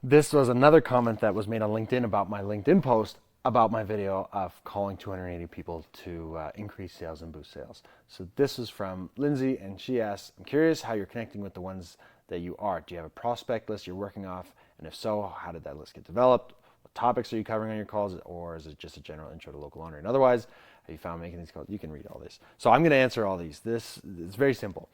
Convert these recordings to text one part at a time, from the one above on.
this was another comment that was made on LinkedIn about my LinkedIn post about my video of calling 280 people to increase sales and boost sales. So this is from Lindsay, and she asks, I'm curious how you're connecting with the ones that you are. Do you have a prospect list you're working off? And if so, how did that list get developed? What topics are you covering on your calls? Or is it just a general intro to local laundry? And otherwise, have you found making these calls? You can read all this. So I'm going to answer all these. This is very simple.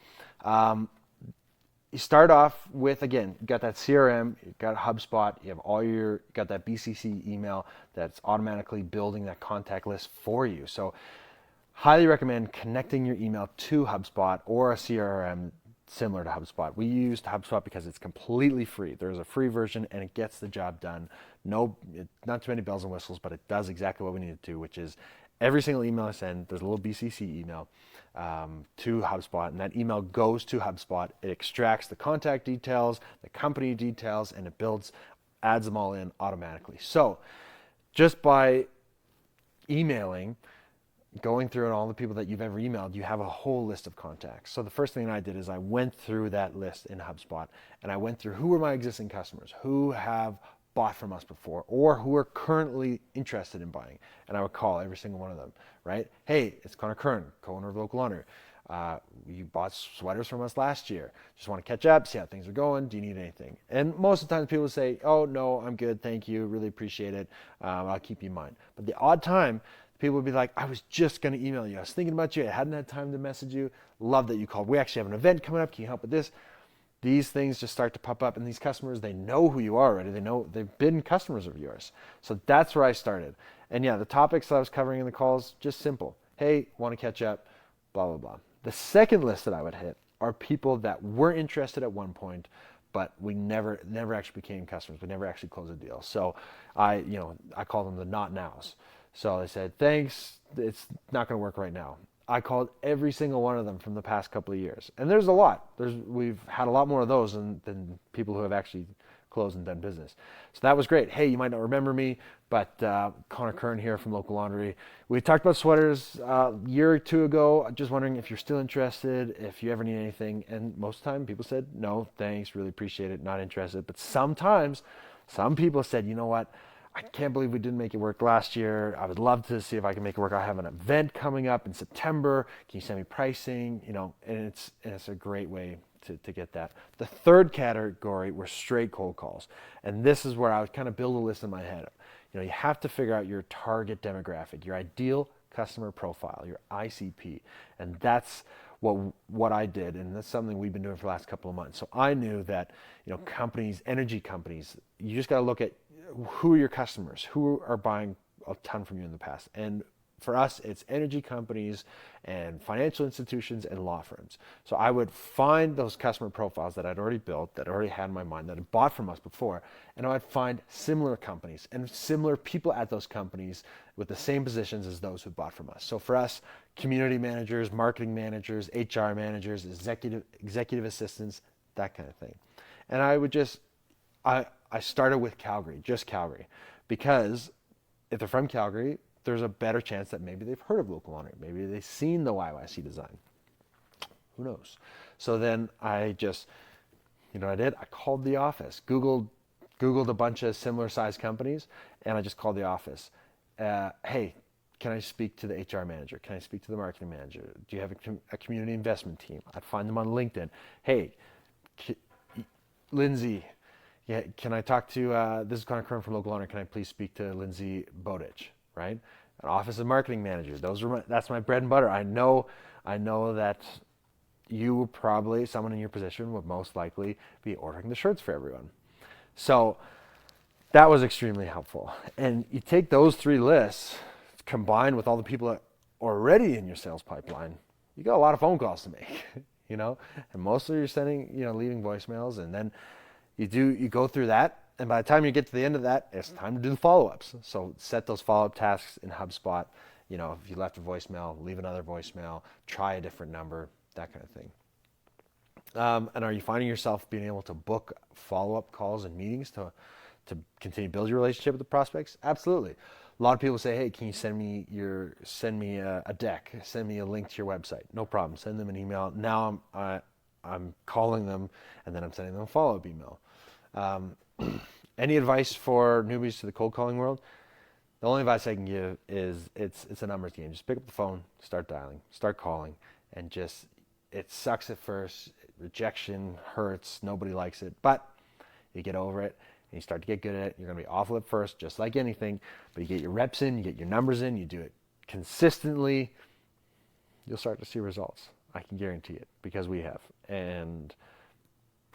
You start off with, again, you got that CRM, you got HubSpot, you have you got that BCC email that's automatically building that contact list for you. So highly recommend connecting your email to HubSpot or a CRM similar to HubSpot. We used HubSpot because it's completely free. There's a free version and it gets the job done. Not too many bells and whistles, but it does exactly what we need it to, which is every single email I send, there's a little BCC email to HubSpot, and that email goes to HubSpot. It extracts the contact details, the company details, and it adds them all in automatically. So just by emailing, going through all the people that you've ever emailed, you have a whole list of contacts. So the first thing I did is I went through that list in HubSpot, and I went through who were my existing customers, who have bought from us before, or who are currently interested in buying. And I would call every single one of them, right? Hey, it's Connor Kern, co-owner of Local Laundry. You bought sweaters from us last year. Just want to catch up, see how things are going. Do you need anything? And most of the time people say, oh, no, I'm good. Thank you. Really appreciate it. I'll keep you in mind. But the odd time, people would be like, I was just going to email you. I was thinking about you. I hadn't had time to message you. Love that you called. We actually have an event coming up. Can you help with this? These things just start to pop up, and these customers, they know who you are already. They know they've been customers of yours. So that's where I started. And yeah, the topics that I was covering in the calls, just simple. Hey, want to catch up, blah, blah, blah. The second list that I would hit are people that were interested at one point, but we never actually became customers. We never actually closed a deal. So I call them the not nows. So they said, thanks, it's not going to work right now. I called every single one of them from the past couple of years. And there's a lot. We've had a lot more of those than people who have actually closed and done business. So that was great. Hey, you might not remember me, but Connor Kern here from Local Laundry. We talked about sweaters a year or two ago. Just wondering if you're still interested, if you ever need anything. And most of the time people said, no, thanks, really appreciate it, not interested. But sometimes some people said, you know what? I can't believe we didn't make it work last year. I would love to see if I can make it work. I have an event coming up in September. Can you send me pricing? And it's a great way to get that. The third category were straight cold calls. And this is where I would kind of build a list in my head. You have to figure out your target demographic, your ideal customer profile, your ICP. And that's what I did, and that's something we've been doing for the last couple of months. So I knew that, companies, energy companies, you just got to look at who are your customers, who are buying a ton from you in the past. And for us, it's energy companies and financial institutions and law firms. So I would find those customer profiles that I'd already built, that I already had in my mind, that had bought from us before, and I'd find similar companies and similar people at those companies with the same positions as those who bought from us. So for us, community managers, marketing managers, HR managers, executive assistants, that kind of thing. And I would I started with Calgary, just Calgary, because if they're from Calgary, there's a better chance that maybe they've heard of Local Laundry. Maybe they've seen the YYC design. Who knows? So then I just, what I did? I called the office, Googled a bunch of similar sized companies, and I just called the office. Hey, can I speak to the HR manager? Can I speak to the marketing manager? Do you have a community investment team? I'd find them on LinkedIn. Hey, Lindsay, yeah, can I talk to, this is Connor Kern from Local Laundry, can I please speak to Lindsay Bowditch, right? An office of marketing manager. That's my bread and butter. I know that you probably, someone in your position would most likely be ordering the shirts for everyone. So that was extremely helpful. And you take those three lists, combined with all the people that are already in your sales pipeline, you got a lot of phone calls to make, and mostly you're sending, leaving voicemails, and then you go through that, and by the time you get to the end of that, it's time to do the follow-ups. So set those follow-up tasks in HubSpot. If you left a voicemail, leave another voicemail, try a different number, that kind of thing. And are you finding yourself being able to book follow-up calls and meetings to continue to build your relationship with the prospects? Absolutely. A lot of people say, hey, can you send me a deck, send me a link to your website? No problem. Send them an email. Now I'm calling them, and then I'm sending them a follow-up email. Any advice for newbies to the cold calling world? The only advice I can give is it's a numbers game. Just pick up the phone, start dialing, start calling, and just, it sucks at first. Rejection hurts. Nobody likes it, but you get over it and you start to get good at it. You're going to be awful at first, just like anything, but you get your reps in, you get your numbers in, you do it consistently, you'll start to see results. I can guarantee it because we have. And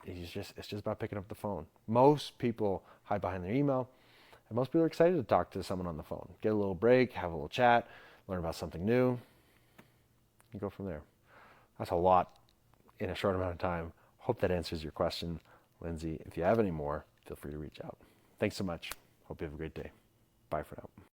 it's just about picking up the phone. Most people hide behind their email, and most people are excited to talk to someone on the phone. Get a little break, have a little chat, learn about something new, and go from there. That's a lot in a short amount of time. Hope that answers your question, Lindsay. If you have any more, feel free to reach out. Thanks so much. Hope you have a great day. Bye for now.